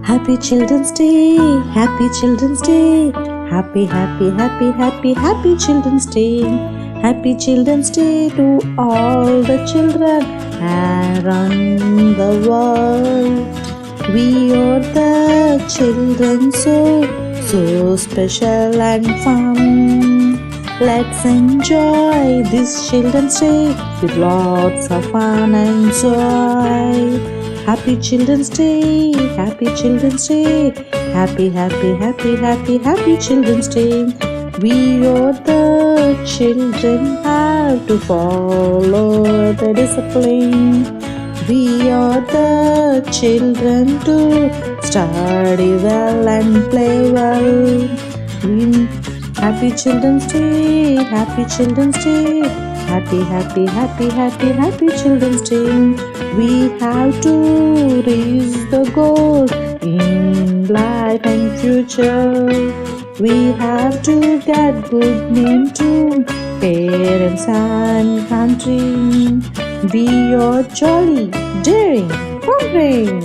Happy Children's Day, Happy Children's Day, Happy, happy, happy, happy, happy Children's Day. Happy Children's Day to all the children around the world. We are the children, so special and fun. Let's enjoy this Children's Day with lots of fun and joy. Happy Children's Day, Happy Children's Day, Happy, happy, happy, happy, happy Children's Day. We are the children have to follow the discipline. We are the children to study well and play well. Happy Children's Day, Happy Children's Day, Happy, happy, happy, happy, happy Children's Day. We have to reach the goal in life and future. We have to get good name to parents and country. Be your jolly, daring, wondering.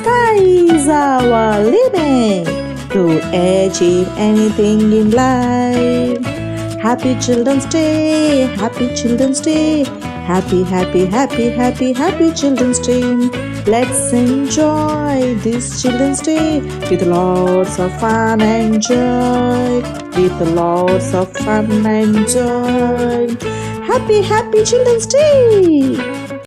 Sky is our limit to achieve anything in life. Happy Children's Day, Happy Children's Day, Happy, happy, happy, happy, happy Children's Day. Let's enjoy this Children's Day with lots of fun and joy. With lots of fun and joy. Happy, happy Children's Day.